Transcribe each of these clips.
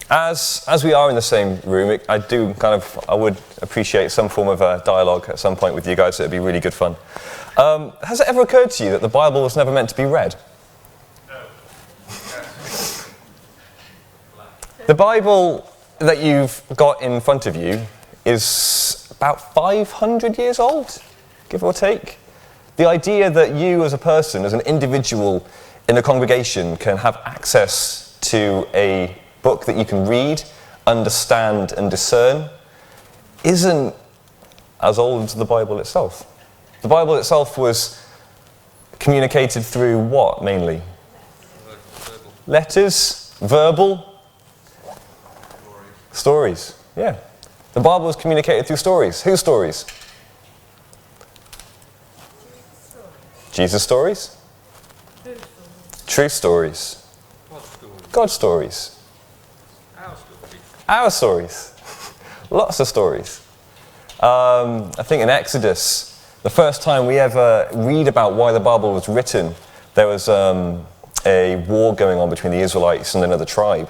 As we are in the same room, I would appreciate some form of dialogue at some point with you guys. It'd be really good fun. Has it ever occurred to you that the Bible was never meant to be read? No. The Bible that you've got in front of you is about 500 years old, give or take. The idea that you as a person, as an individual in a congregation, can have access to a book that you can read, understand and discern isn't as old as the Bible itself. The Bible itself was communicated through what, mainly? Verbal. Letters, verbal? Stories, yeah. The Bible was communicated through stories. Whose stories? Jesus' stories? True stories. God's stories. Our stories. Lots of stories. I think in Exodus, the first time we ever read about why the Bible was written, there was a war going on between the Israelites and another tribe.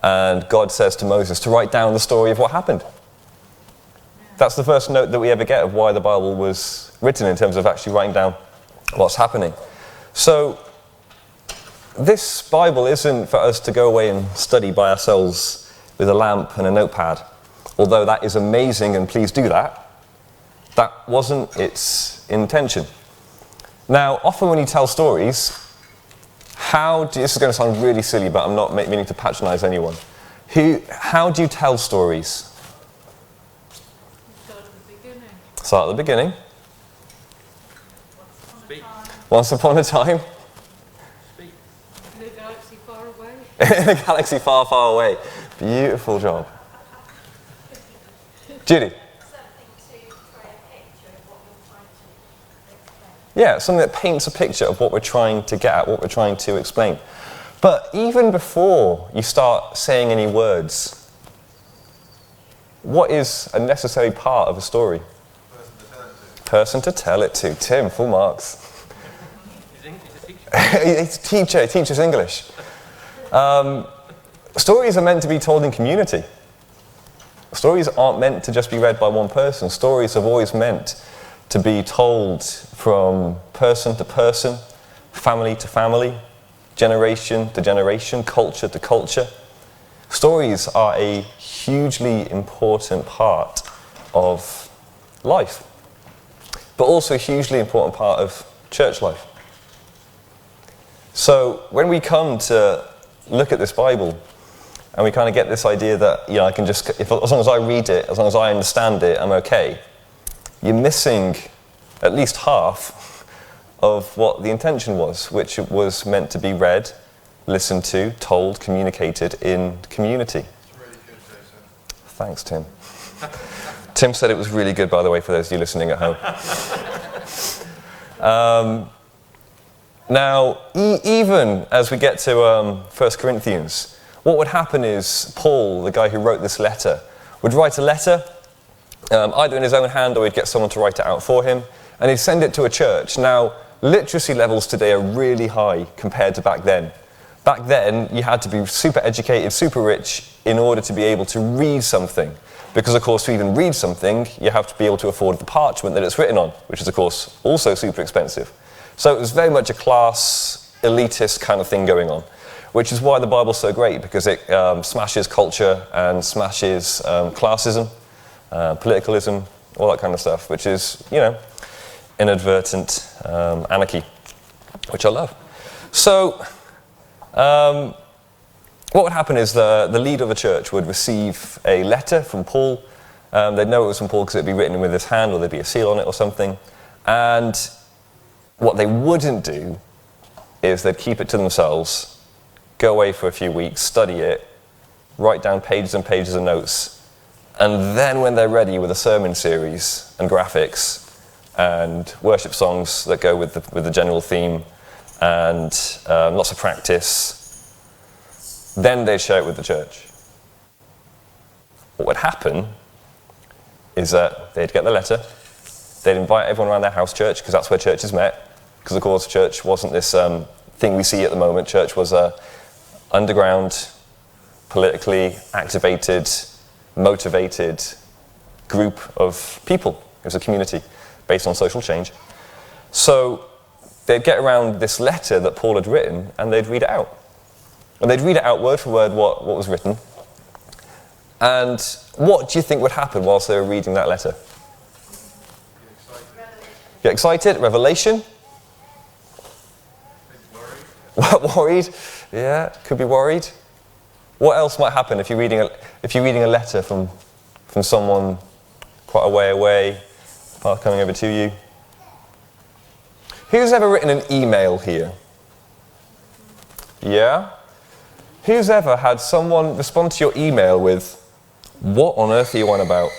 And God says to Moses to write down the story of what happened. That's the first note that we ever get of why the Bible was written, in terms of actually writing down what's happening. So this Bible isn't for us to go away and study by ourselves with a lamp and a notepad. Although that is amazing, and please do that. That wasn't its intention. Now, often when you tell stories, this is going to sound really silly, but I'm not meaning to patronize anyone. How do you tell stories? Start at the beginning. Speak. Once upon a time. Speak. In a galaxy far away. In a galaxy far, far away. Beautiful job. Judy? Yeah, something that paints a picture of what we're trying to get at, what we're trying to explain. But even before you start saying any words, what is a necessary part of a story? Person to tell it to. Tim, full marks. He's a teacher. He teaches English. Stories are meant to be told in community. Stories aren't meant to just be read by one person. Stories have always meant to be told from person to person, family to family, generation to generation, culture to culture. Stories are a hugely important part of life, but also a hugely important part of church life. So when we come to look at this Bible, and we kind of get this idea that, I can just, as long as I read it, as long as I understand it, I'm okay, you're missing at least half of what the intention was, which was meant to be read, listened to, told, communicated in community. It's really good, Jason. Thanks, Tim. Tim said it was really good, by the way, for those of you listening at home. Now, even as we get to 1 Corinthians, what would happen is Paul, the guy who wrote this letter, would write a letter, either in his own hand or he'd get someone to write it out for him, and he'd send it to a church. Now, literacy levels today are really high compared to back then. Back then, you had to be super educated, super rich, in order to be able to read something. Because, of course, to even read something, you have to be able to afford the parchment that it's written on, which is, of course, also super expensive. So it was very much a class, elitist kind of thing going on, which is why the Bible's so great, because it smashes culture and smashes classism, politicalism, all that kind of stuff, which is, inadvertent anarchy, which I love. So what would happen is the leader of the church would receive a letter from Paul. They'd know it was from Paul because it'd be written with his hand, or there'd be a seal on it or something. And what they wouldn't do is they'd keep it to themselves, go away for a few weeks, study it, write down pages and pages of notes, and then when they're ready with a sermon series and graphics and worship songs that go with the general theme and lots of practice, then they'd share it with the church. What would happen is that they'd get the letter, they'd invite everyone around their house church, because that's where churches met, because of course church wasn't this thing we see at the moment. Church was underground, politically activated, motivated group of people. It was a community based on social change. So they'd get around this letter that Paul had written and they'd read it out. And they'd read it out word for word what was written. And what do you think would happen whilst they were reading that letter? Get excited? Revelation? Worried? Yeah, could be worried. What else might happen if you're reading a letter from someone quite a way away, coming over to you? Who's ever written an email here? Yeah? Who's ever had someone respond to your email with, "What on earth are you on about?"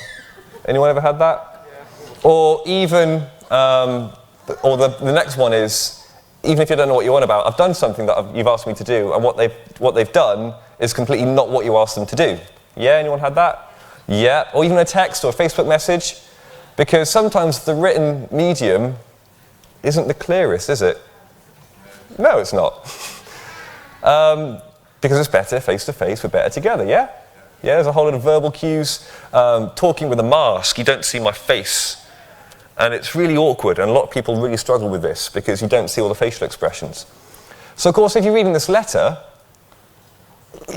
Anyone ever had that? Yeah. Or even, or the next one is, even if you don't know what you're on about, I've done something that you've asked me to do, and what they've done is completely not what you asked them to do. Yeah, anyone had that? Yeah. Or even a text or a Facebook message, because sometimes the written medium isn't the clearest, is it? No, it's not. Because it's better face to face, we're better together, yeah? Yeah, there's a whole lot of verbal cues. Talking with a mask, you don't see my face. And it's really awkward, and a lot of people really struggle with this because you don't see all the facial expressions. So, of course, if you're reading this letter,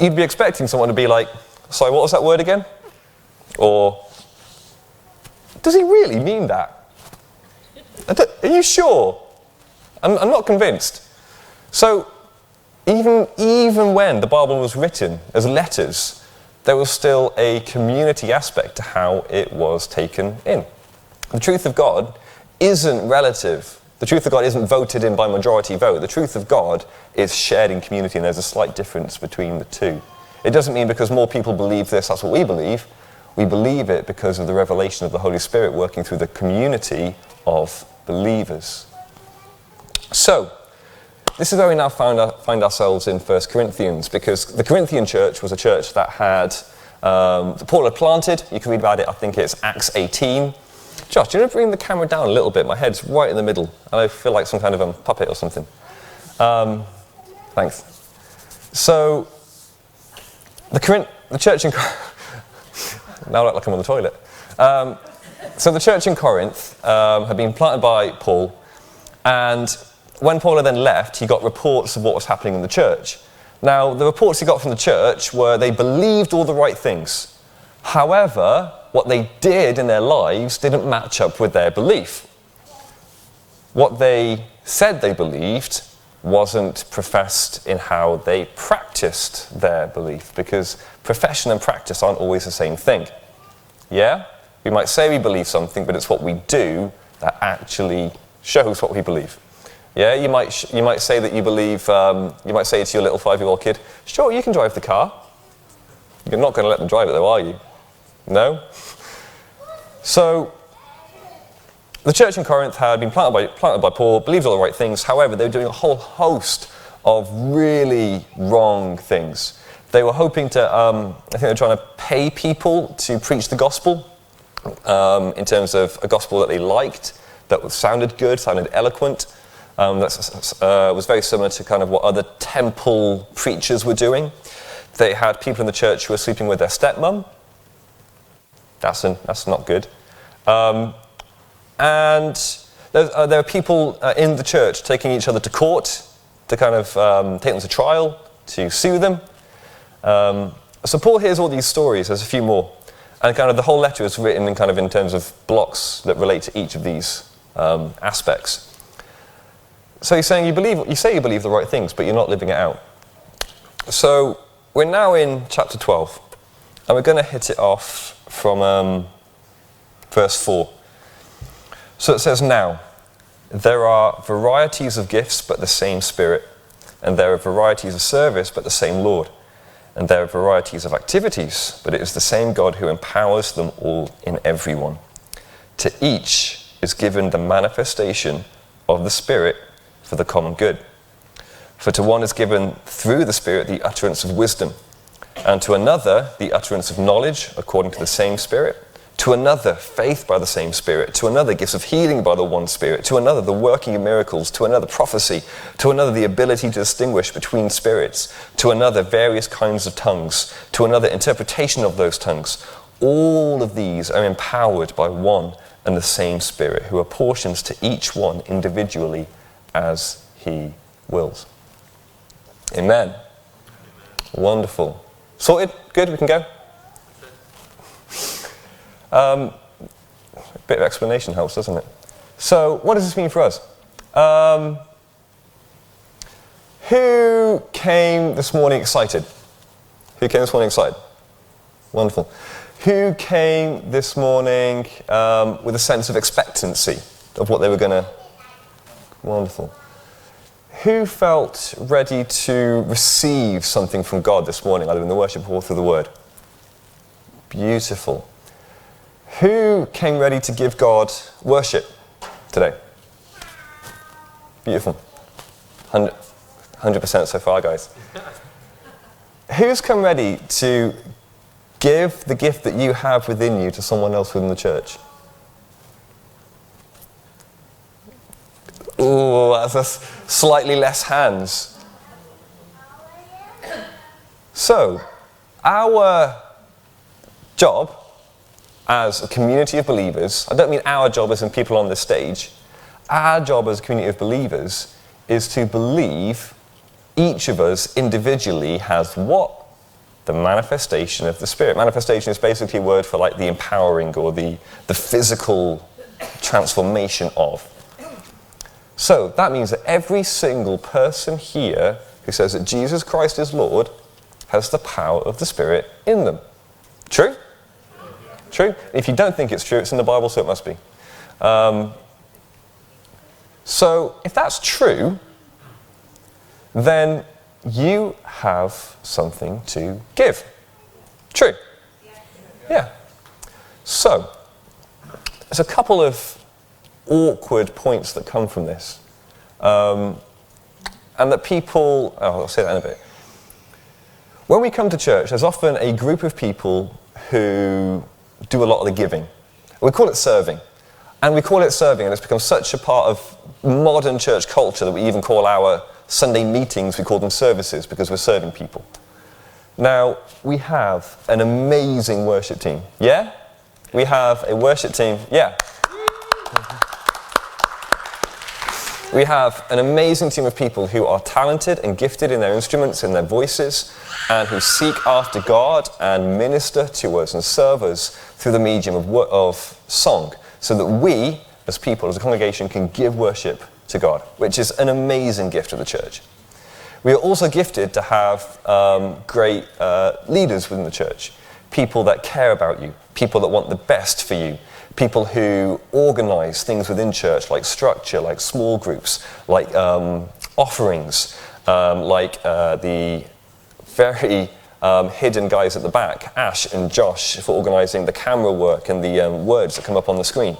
you'd be expecting someone to be like, "Sorry, what was that word again?" Or, "Does he really mean that? Are you sure? I'm not convinced." So, even when the Bible was written as letters, there was still a community aspect to how it was taken in. The truth of God isn't relative. The truth of God isn't voted in by majority vote. The truth of God is shared in community, and there's a slight difference between the two. It doesn't mean because more people believe this, that's what we believe. We believe it because of the revelation of the Holy Spirit working through the community of believers. So, this is where we now find ourselves in 1 Corinthians, because the Corinthian church was a church that had, Paul had planted. You can read about it, I think it's Acts 18. Josh, do you want to bring the camera down a little bit? My head's right in the middle, and I feel like some kind of a puppet or something. Thanks. So, the church in now I look like I'm on the toilet. So the church in Corinth had been planted by Paul, and when Paul had then left, he got reports of what was happening in the church. Now, the reports he got from the church were they believed all the right things. However, what they did in their lives didn't match up with their belief. What they said they believed wasn't professed in how they practiced their belief, because profession and practice aren't always the same thing. Yeah? We might say we believe something, but it's what we do that actually shows what we believe. Yeah, you might say that you believe, you might say to your little 5-year-old kid, "Sure, you can drive the car." You're not going to let them drive it though, are you? No? So, the church in Corinth had been planted by Paul, believed all the right things. However, they were doing a whole host of really wrong things. They were hoping to, I think they were trying to pay people to preach the gospel, in terms of a gospel that they liked, that sounded good, sounded eloquent. That was very similar to kind of what other temple preachers were doing. They had people in the church who were sleeping with their stepmom. That's not good. And there were people in the church taking each other to court to kind of take them to trial, to sue them. So Paul hears all these stories. There's a few more, and kind of the whole letter is written in terms of blocks that relate to each of these aspects. So he's saying you say you believe the right things, but you're not living it out. So we're now in chapter 12, and we're going to hit it off from verse 4. So it says, "Now, there are varieties of gifts, but the same Spirit. And there are varieties of service, but the same Lord. And there are varieties of activities, but it is the same God who empowers them all in everyone. To each is given the manifestation of the Spirit for the common good. For to one is given through the Spirit the utterance of wisdom, and to another the utterance of knowledge according to the same Spirit, To another, faith by the same Spirit. To another, gifts of healing by the one Spirit. To another, the working of miracles. To another, prophecy. To another, the ability to distinguish between spirits. To another, various kinds of tongues. To another, interpretation of those tongues. All of these are empowered by one and the same Spirit, who apportions to each one individually as he wills. Amen. Wonderful. Sorted? Good, we can go? A bit of explanation helps, doesn't it? So, what does this mean for us? Who came this morning excited? Who came this morning excited? Wonderful. Who came this morning with a sense of expectancy of what they were going to... Wonderful. Who felt ready to receive something from God this morning, either in the worship or through the word? Beautiful. Who came ready to give God worship today? Beautiful. 100% so far, guys. Who's come ready to give the gift that you have within you to someone else within the church? Ooh, that's a slightly less hands. So, our job as a community of believers, I don't mean our job as in people on this stage, our job as a community of believers is to believe each of us individually has what? The manifestation of the Spirit. Manifestation is basically a word for like the empowering or the physical transformation of. So that means that every single person here who says that Jesus Christ is Lord has the power of the Spirit in them. True? True? If you don't think it's true, it's in the Bible, so it must be. So if that's true, then you have something to give. True? Yeah. So, there's a couple of awkward points that come from this. And that people... Oh, I'll say that in a bit. When we come to church, there's often a group of people who do a lot of the giving. We call it serving. And we call it serving, and it's become such a part of modern church culture that we even call our Sunday meetings, we call them services, because we're serving people. Now, we have an amazing worship team. Yeah? We have a worship team. Yeah. We have an amazing team of people who are talented and gifted in their instruments, in their voices, and who seek after God and minister to us and serve us through the medium of song, so that we, as people, as a congregation, can give worship to God, which is an amazing gift of the church. We are also gifted to have great leaders within the church, people that care about you, people that want the best for you, people who organize things within church, like structure, like small groups, like offerings, like the very hidden guys at the back, Ash and Josh, for organizing the camera work and the words that come up on the screen.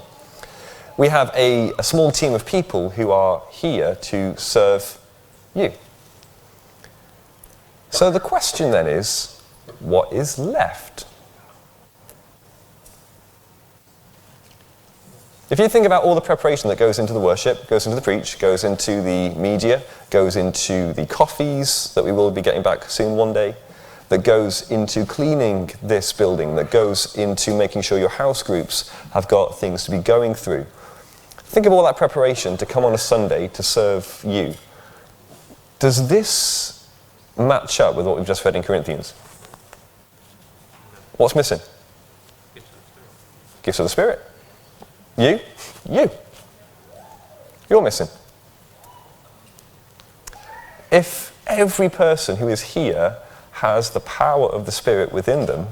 We have a small team of people who are here to serve you. So the question then is, what is left? If you think about all the preparation that goes into the worship, goes into the preach, goes into the media, goes into the coffees that we will be getting back soon one day, that goes into cleaning this building, that goes into making sure your house groups have got things to be going through. Think of all that preparation to come on a Sunday to serve you. Does this match up with what we've just read in Corinthians? What's missing? Gifts of the Spirit. You? You're missing. If every person who is here has the power of the Spirit within them,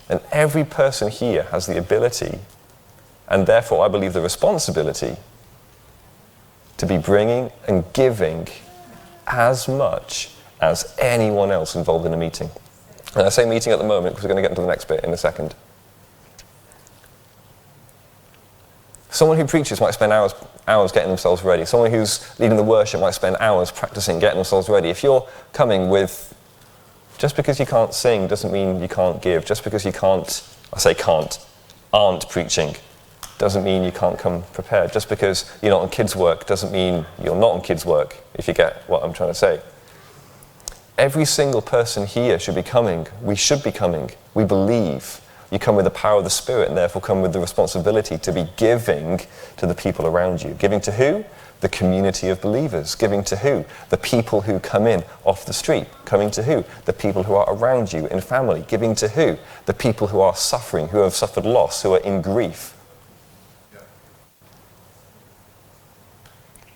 then every person here has the ability, and therefore I believe the responsibility, to be bringing and giving as much as anyone else involved in a meeting. And I say meeting at the moment because we're going to get into the next bit in a second. Someone who preaches might spend hours getting themselves ready. Someone who's leading the worship might spend hours practicing getting themselves ready. If you're coming with, just because you can't sing doesn't mean you can't give. Just because you can't, I say can't, aren't preaching doesn't mean you can't come prepared. Just because you're not on kids' work doesn't mean you're not on kids' work, if you get what I'm trying to say. Every single person here should be coming. We should be coming. We believe. You come with the power of the Spirit and therefore come with the responsibility to be giving to the people around you. Giving to who? The community of believers. Giving to who? The people who come in off the street. Coming to who? The people who are around you in family. Giving to who? The people who are suffering, who have suffered loss, who are in grief.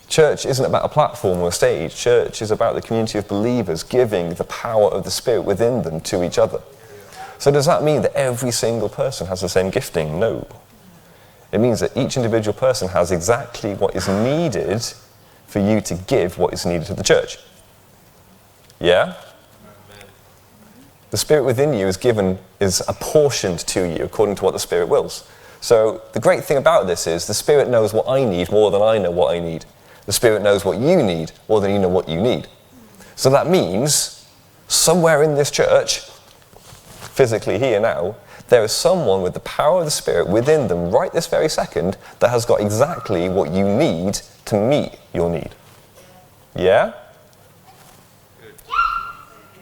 Church isn't about a platform or a stage. Church is about the community of believers giving the power of the Spirit within them to each other. So does that mean that every single person has the same gifting? No. It means that each individual person has exactly what is needed for you to give what is needed to the church. Yeah? The Spirit within you is apportioned to you according to what the Spirit wills. So the great thing about this is the Spirit knows what I need more than I know what I need. The Spirit knows what you need more than you know what you need. So that means somewhere in this church, physically here now, there is someone with the power of the Spirit within them right this very second that has got exactly what you need to meet your need. Yeah?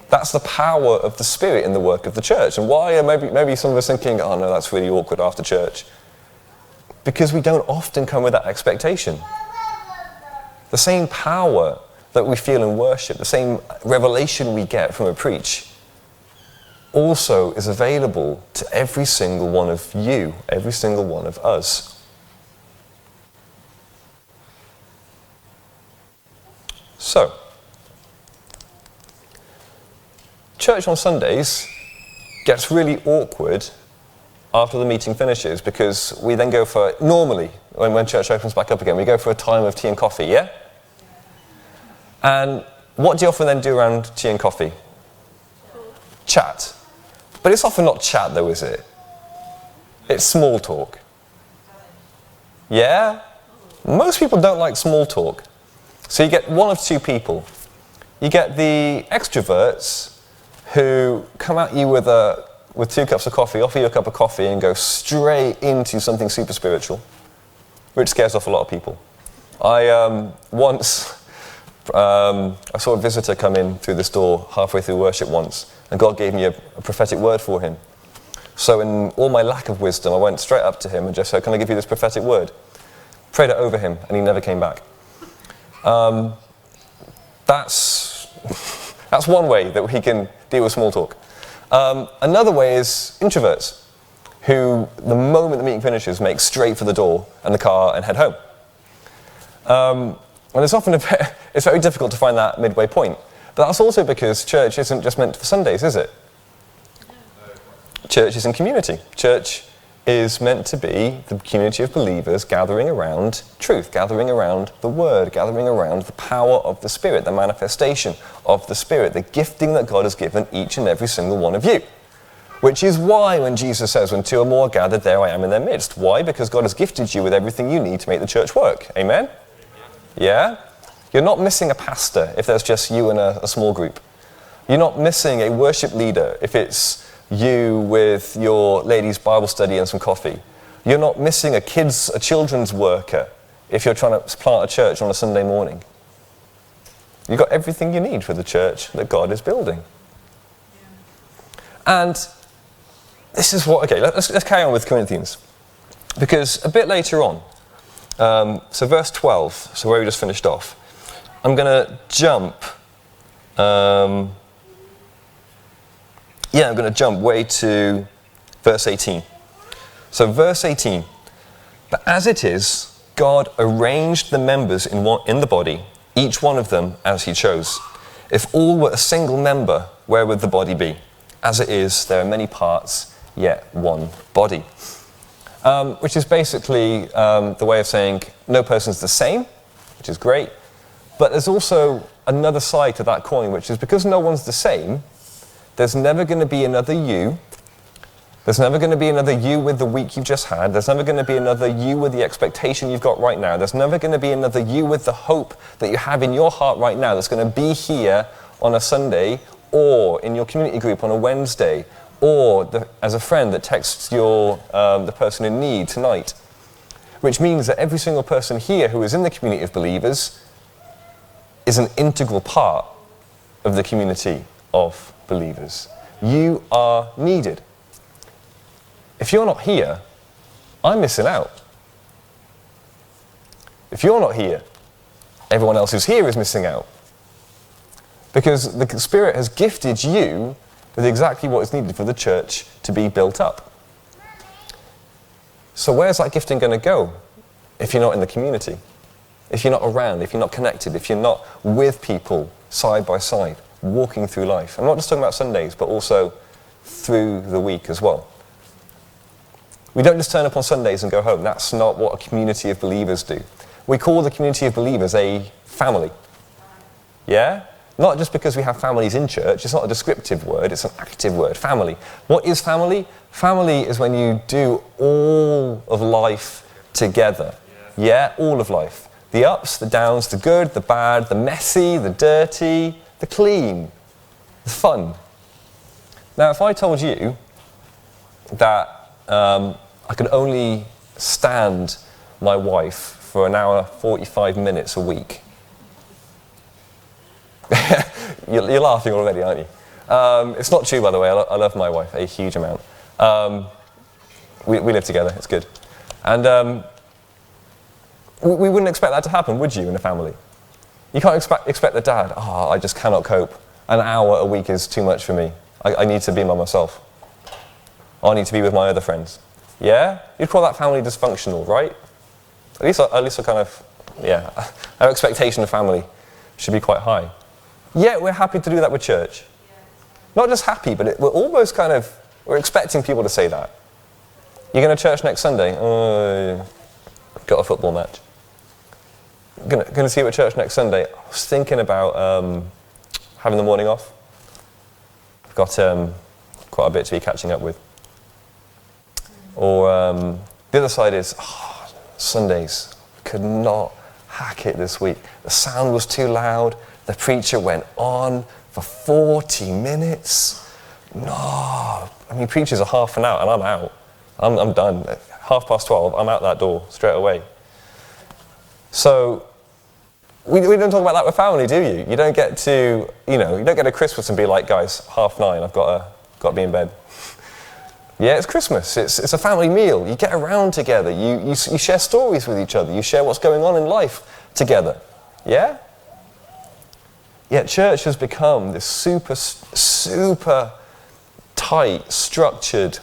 That's the power of the Spirit in the work of the church. And why are maybe some of us thinking, oh no, that's really awkward after church? Because we don't often come with that expectation. The same power that we feel in worship, the same revelation we get from a preach, also is available to every single one of you, every single one of us. So, church on Sundays gets really awkward after the meeting finishes because we then go for, normally, when church opens back up again, we go for a time of tea and coffee, yeah? And what do you often then do around tea and coffee? Chat. But it's often not chat though, is it? It's small talk. Yeah? Most people don't like small talk. So you get one of two people. You get the extroverts who come at you with 2 cups of coffee, offer you a cup of coffee and go straight into something super spiritual, which scares off a lot of people. I saw a visitor come in through this door halfway through worship once, and God gave me a prophetic word for him. So in all my lack of wisdom, I went straight up to him and just said, can I give you this prophetic word? Prayed it over him, and he never came back. That's one way that he can deal with small talk. Another way is introverts, who the moment the meeting finishes make straight for the door and the car and head home. And it's often it's very difficult to find that midway point. But that's also because church isn't just meant for Sundays, is it? Church is in community. Church is meant to be the community of believers gathering around truth, gathering around the Word, gathering around the power of the Spirit, the manifestation of the Spirit, the gifting that God has given each and every single one of you. Which is why when Jesus says, when 2 or more are gathered, there I am in their midst. Why? Because God has gifted you with everything you need to make the church work. Amen? Yeah? You're not missing a pastor if there's just you and a small group. You're not missing a worship leader if it's you with your ladies' Bible study and some coffee. You're not missing a children's worker if you're trying to plant a church on a Sunday morning. You've got everything you need for the church that God is building. And this is what, okay, let's carry on with Corinthians. Because a bit later on, so verse 12, so where we just finished off, I'm going to jump, I'm going to jump way to verse 18. So verse 18, but as it is, God arranged the members in the body, each one of them as he chose. If all were a single member, where would the body be? As it is, there are many parts, yet one body. Which is basically the way of saying no person's the same, which is great. But there's also another side to that coin, which is because no one's the same, there's never going to be another you. There's never going to be another you with the week you've just had. There's never going to be another you with the expectation you've got right now. There's never going to be another you with the hope that you have in your heart right now that's going to be here on a Sunday or in your community group on a Wednesday or as a friend that texts the person in need tonight. Which means that every single person here who is in the community of believers is an integral part of the community of believers. You are needed. If you're not here, I'm missing out. If you're not here, everyone else who's here is missing out. Because the Spirit has gifted you with exactly what is needed for the church to be built up. So where's that gifting going to go if you're not in the community? If you're not around, if you're not connected, if you're not with people side by side, walking through life. I'm not just talking about Sundays, but also through the week as well. We don't just turn up on Sundays and go home. That's not what a community of believers do. We call the community of believers a family. Yeah? Not just because we have families in church. It's not a descriptive word, it's an active word. Family. What is family? Family is when you do all of life together. Yeah, all of life. The ups, the downs, the good, the bad, the messy, the dirty, the clean, the fun. Now, if I told you that I could only stand my wife for an hour, 45 minutes a week. You're laughing already, aren't you? It's not true, by the way. I love my wife a huge amount. We live together. It's good. And we wouldn't expect that to happen, would you, in a family? You can't expect the dad, I just cannot cope. An hour a week is too much for me. I need to be by myself. I need to be with my other friends. Yeah? You'd call that family dysfunctional, right? At least I kind of, yeah. Our expectation of family should be quite high. Yet we're happy to do that with church. Not just happy, but we're almost kind of, we're expecting people to say that. You're going to church next Sunday? Got a football match. Going to see you at church next Sunday? I was thinking about having the morning off. I've got quite a bit to be catching up with. Or the other side is, Sundays, could not hack it this week. The sound was too loud. The preacher went on for 40 minutes. No, I mean, preachers are half an hour and I'm out. I'm done. 12:30, I'm out that door straight away. So we don't talk about that with family, do you? You don't get to, you don't get to Christmas and be like, guys, 9:30, I've got to be in bed. Yeah, it's Christmas. It's a family meal. You get around together. You share stories with each other. You share what's going on in life together. Yeah? Yet church has become this super tight, structured,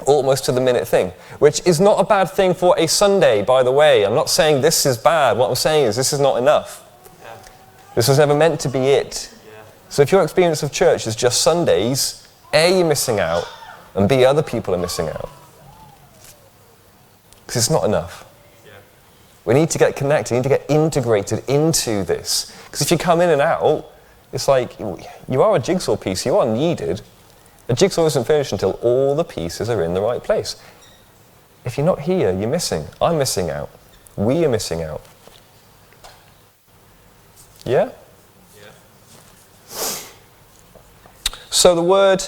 almost to the minute thing, which is not a bad thing for a Sunday, by the way. I'm not saying this is bad. What I'm saying is this is not enough. Yeah. This was never meant to be it. Yeah. So if your experience of church is just Sundays, A, you're missing out, and B, other people are missing out. Because it's not enough. Yeah. We need to get connected, we need to get integrated into this. Because if you come in and out, it's like, you are a jigsaw piece, you are needed. A jigsaw isn't finished until all the pieces are in the right place. If you're not here, you're missing. I'm missing out. We are missing out. Yeah? Yeah. So the word,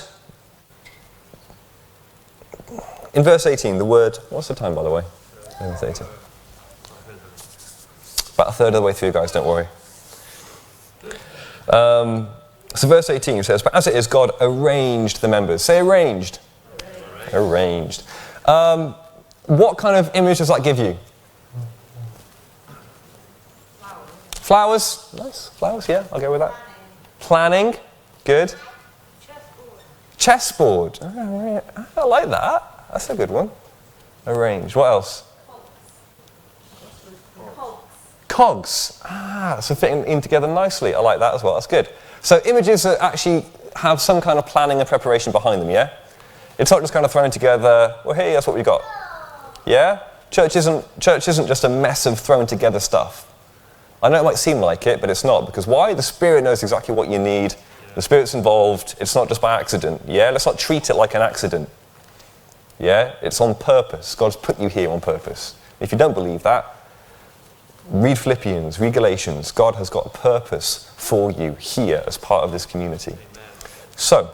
in verse 18, the word, what's the time, by the way? Verse 18. About a third of the way through, guys, don't worry. So verse 18 says, but as it is, God arranged the members. Say arranged. Arranged. What kind of image does that give you? Flowers. Nice. Flowers, yeah, I'll go with that. Planning. Good. Chessboard. Oh, I like that. That's a good one. Arranged. What else? Cogs. So fitting in together nicely. I like that as well. That's good. So images that actually have some kind of planning and preparation behind them, yeah? It's not just kind of thrown together, well, hey, that's what we got. Yeah? Church isn't just a mess of thrown together stuff. I know it might seem like it, but it's not. Because why? The Spirit knows exactly what you need. The Spirit's involved. It's not just by accident. Yeah? Let's not treat it like an accident. Yeah? It's on purpose. God's put you here on purpose. If you don't believe that, read Philippians, read Galatians. God has got a purpose for you here as part of this community. Amen. So,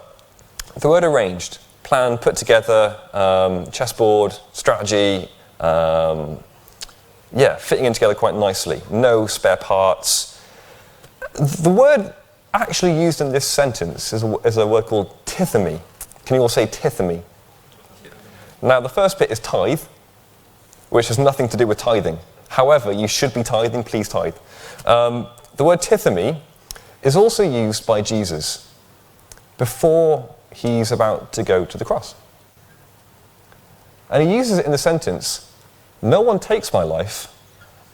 the word arranged. plan put together, chessboard, strategy, fitting in together quite nicely. No spare parts. The word actually used in this sentence is a word called tithemy. Can you all say tithemy? Now, the first bit is tithe, which has nothing to do with tithing. However, you should be tithing, please tithe. The word tithemy is also used by Jesus before he's about to go to the cross. And he uses it in the sentence, no one takes my life,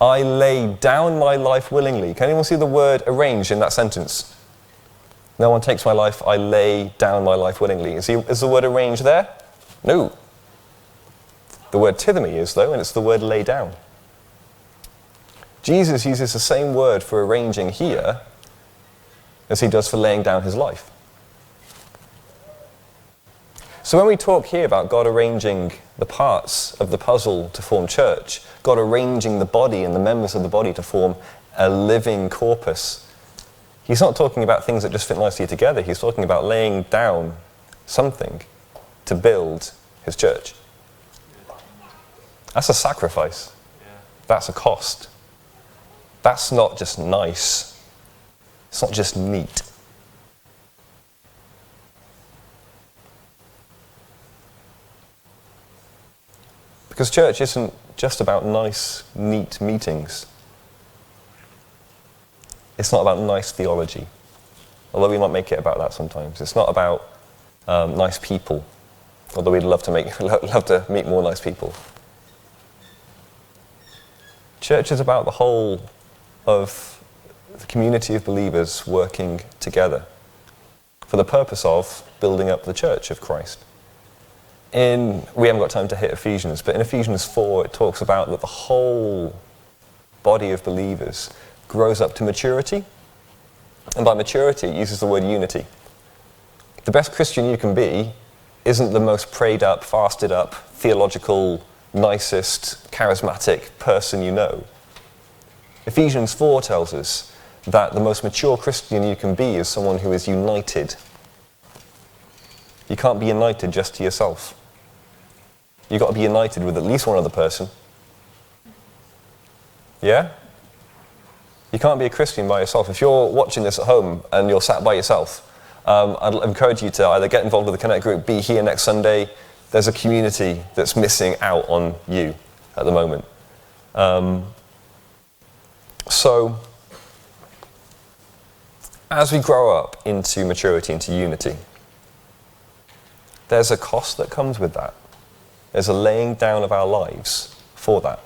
I lay down my life willingly. Can anyone see the word arranged in that sentence? No one takes my life, I lay down my life willingly. Is the word arranged there? No. The word tithemy is, though, and it's the word lay down. Jesus uses the same word for arranging here as he does for laying down his life. So when we talk here about God arranging the parts of the puzzle to form church, God arranging the body and the members of the body to form a living corpus, he's not talking about things that just fit nicely together. He's talking about laying down something to build his church. That's a sacrifice. That's a cost. That's not just nice. It's not just neat. Because church isn't just about nice, neat meetings. It's not about nice theology, although we might make it about that sometimes. It's not about nice people, although we'd love to meet more nice people. Church is about the whole of the community of believers working together for the purpose of building up the church of Christ. We haven't got time to hit Ephesians, but in Ephesians 4 it talks about that the whole body of believers grows up to maturity, and by maturity it uses the word unity. The best Christian you can be isn't the most prayed up, fasted up, theological, nicest, charismatic person you know. Ephesians 4 tells us that the most mature Christian you can be is someone who is united. You can't be united just to yourself. You've got to be united with at least one other person. Yeah? You can't be a Christian by yourself. If you're watching this at home and you're sat by yourself, I'd encourage you to either get involved with the Connect group, be here next Sunday. There's a community that's missing out on you at the moment. So, as we grow up into maturity, into unity, there's a cost that comes with that. There's a laying down of our lives for that.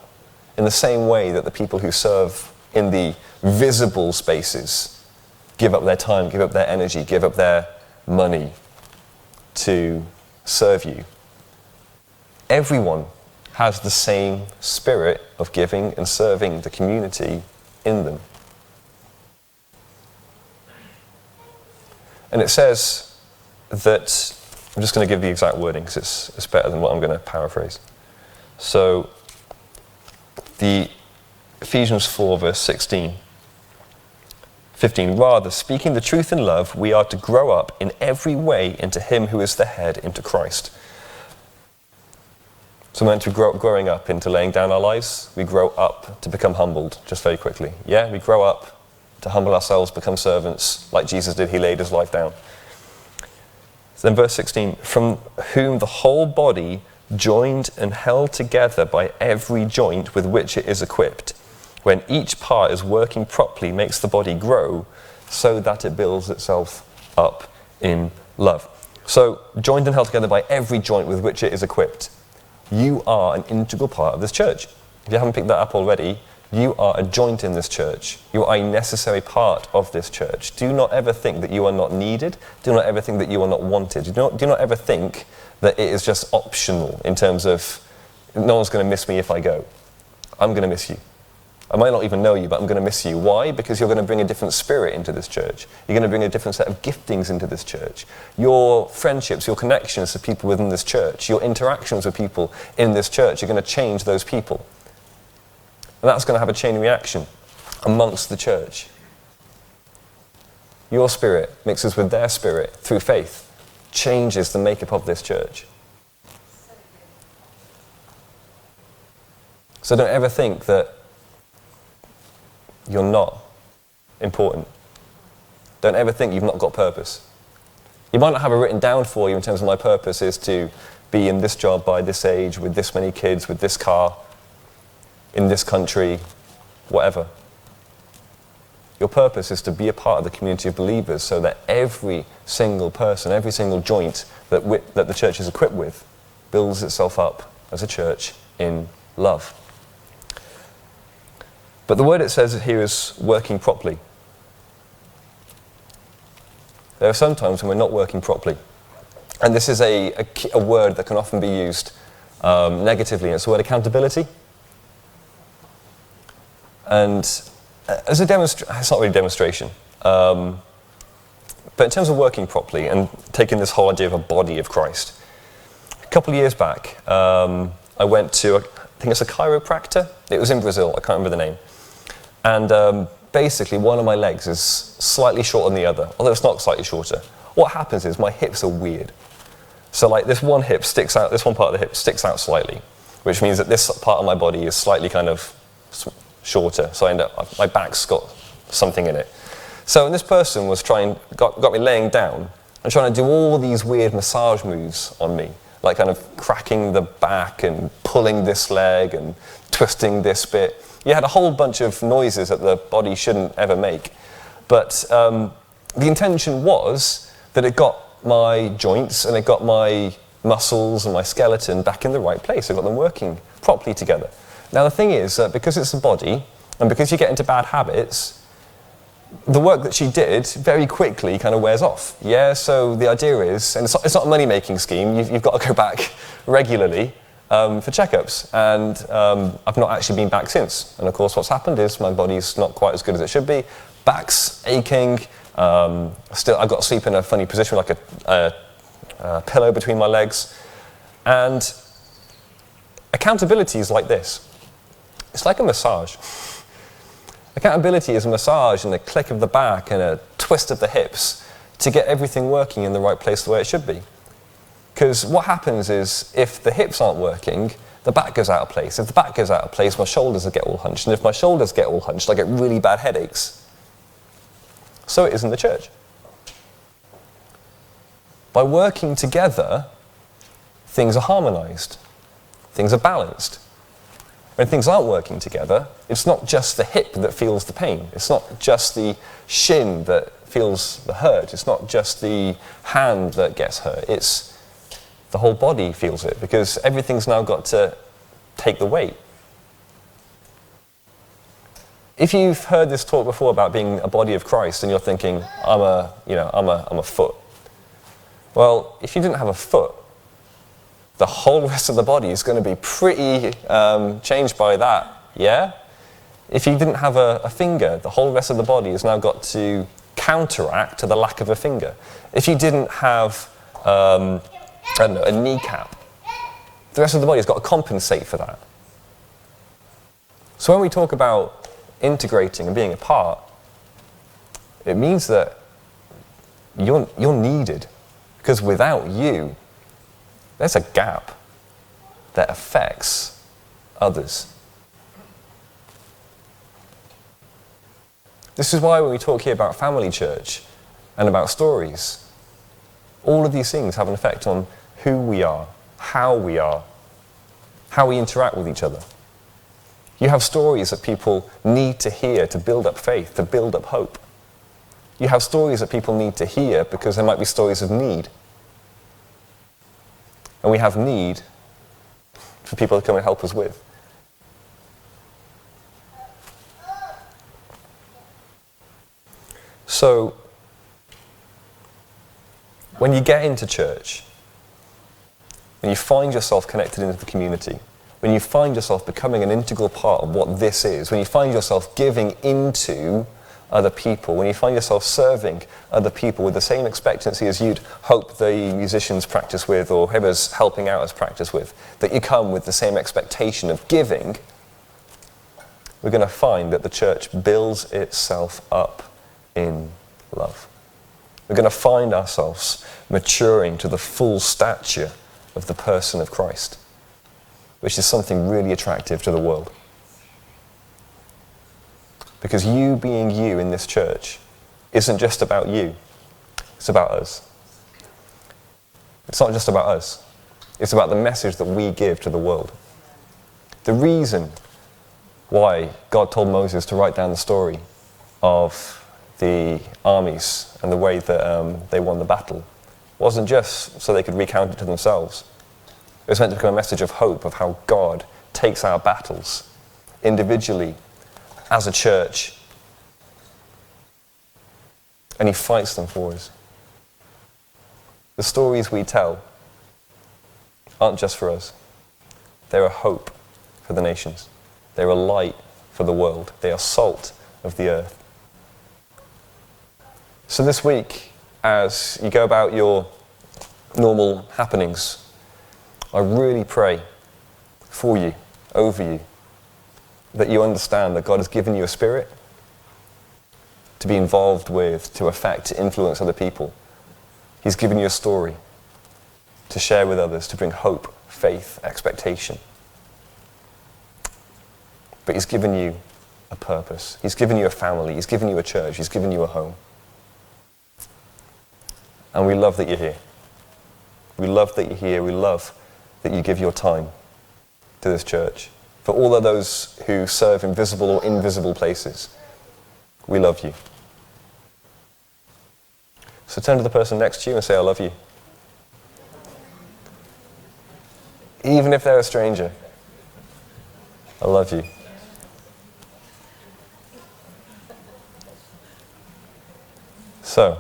In the same way that the people who serve in the visible spaces give up their time, give up their energy, give up their money to serve you. Everyone has the same spirit of giving and serving the community in them. And it says that, I'm just going to give the exact wording because it's better than what I'm going to paraphrase. So, the Ephesians 4 verse 15, rather, speaking the truth in love, we are to grow up in every way into him who is the head, into Christ. So we're meant to growing up into laying down our lives. We grow up to become humbled, just very quickly. Yeah, we grow up to humble ourselves, become servants, like Jesus did. He laid his life down. So then verse 16, from whom the whole body, joined and held together by every joint with which it is equipped, when each part is working properly, makes the body grow so that it builds itself up in love. So, joined and held together by every joint with which it is equipped. You are an integral part of this church. If you haven't picked that up already, you are a joint in this church. You are a necessary part of this church. Do not ever think that you are not needed. Do not ever think that you are not wanted. Do not ever think that it is just optional in terms of, no one's going to miss me if I go. I'm going to miss you. I might not even know you, but I'm going to miss you. Why? Because you're going to bring a different spirit into this church. You're going to bring a different set of giftings into this church. Your friendships, your connections to people within this church, your interactions with people in this church are going to change those people. And that's going to have a chain reaction amongst the church. Your spirit mixes with their spirit through faith. changes the makeup of this church. So don't ever think that you're not important. Don't ever think you've not got purpose. You might not have it written down for you in terms of my purpose is to be in this job by this age, with this many kids, with this car, in this country, whatever. Your purpose is to be a part of the community of believers so that every single person, every single joint that the church is equipped with builds itself up as a church in love. But the word it says here is working properly. There are some times when we're not working properly. And this is a word that can often be used negatively. It's the word accountability. And as a demonstration, it's not really a demonstration. But in terms of working properly and taking this whole idea of a body of Christ, a couple of years back, I went to, I think it's a chiropractor. It was in Brazil, I can't remember the name. And basically, one of my legs is slightly shorter than the other, although it's not slightly shorter. What happens is my hips are weird. So like this one hip sticks out, this one part of the hip sticks out slightly, which means that this part of my body is slightly kind of shorter. So I end up, my back's got something in it. So when this person was got me laying down and trying to do all these weird massage moves on me, like kind of cracking the back and pulling this leg and twisting this bit. You had a whole bunch of noises that the body shouldn't ever make. But the intention was that it got my joints and it got my muscles and my skeleton back in the right place. It got them working properly together. Now the thing is that because it's a body and because you get into bad habits, the work that she did very quickly kind of wears off. Yeah, so the idea is, and it's not a money-making scheme, you've got to go back regularly for checkups, and I've not actually been back since. And of course what's happened is my body's not quite as good as it should be, back's aching, still I've got to sleep in a funny position like a pillow between my legs, and accountability is like this. It's like a massage. Accountability is a massage and a click of the back and a twist of the hips to get everything working in the right place the way it should be. Because what happens is, if the hips aren't working, the back goes out of place. If the back goes out of place, my shoulders will get all hunched. And if my shoulders get all hunched, I get really bad headaches. So it is in the church. By working together, things are harmonized. Things are balanced. When things aren't working together, it's not just the hip that feels the pain. It's not just the shin that feels the hurt. It's not just the hand that gets hurt. It's the whole body feels it, because everything's now got to take the weight. If you've heard this talk before about being a body of Christ and you're thinking, I'm a foot. Well, if you didn't have a foot, the whole rest of the body is going to be pretty changed by that, yeah? If you didn't have a finger, the whole rest of the body has now got to counteract to the lack of a finger. If you didn't have, a kneecap, the rest of the body has got to compensate for that. So when we talk about integrating and being a part, it means that you're needed, because without you, there's a gap that affects others. This is why when we talk here about family church and about stories, all of these things have an effect on who we are, how we interact with each other. You have stories that people need to hear to build up faith, to build up hope. You have stories that people need to hear because there might be stories of need. And we have need for people to come and help us with. So, when you get into church, when you find yourself connected into the community, when you find yourself becoming an integral part of what this is, when you find yourself giving into other people, when you find yourself serving other people with the same expectancy as you'd hope the musicians practice with or whoever's helping out us practice with, that you come with the same expectation of giving, we're going to find that the church builds itself up in love. We're going to find ourselves maturing to the full stature of the person of Christ, which is something really attractive to the world. Because you being you in this church isn't just about you, it's about us. It's not just about us, it's about the message that we give to the world. The reason why God told Moses to write down the story of the armies and the way that they won the battle wasn't just so they could recount it to themselves. It was meant to become a message of hope, of how God takes our battles individually, as a church, and he fights them for us. The stories we tell aren't just for us. They're a hope for the nations. They're a light for the world. They are salt of the earth. So this week, as you go about your normal happenings, I really pray for you, over you, that you understand that God has given you a spirit to be involved with, to affect, to influence other people. He's given you a story to share with others, to bring hope, faith, expectation. But he's given you a purpose. He's given you a family. He's given you a church. He's given you a home. And we love that you're here. We love that you're here. We love that you give your time to this church. For all of those who serve in visible or invisible places, we love you. So turn to the person next to you and say, I love you. Even if they're a stranger, I love you. So,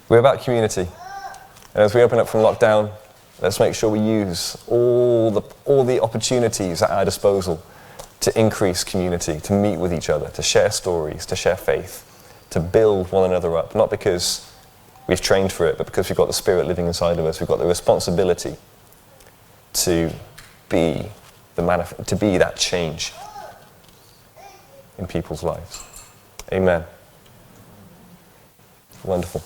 we're about community. And as we open up from lockdown, let's make sure we use all the opportunities at our disposal to increase community, to meet with each other, to share stories, to share faith, to build one another up. Not because we've trained for it, but because we've got the Spirit living inside of us. We've got the responsibility to be that change in people's lives. Amen. Wonderful.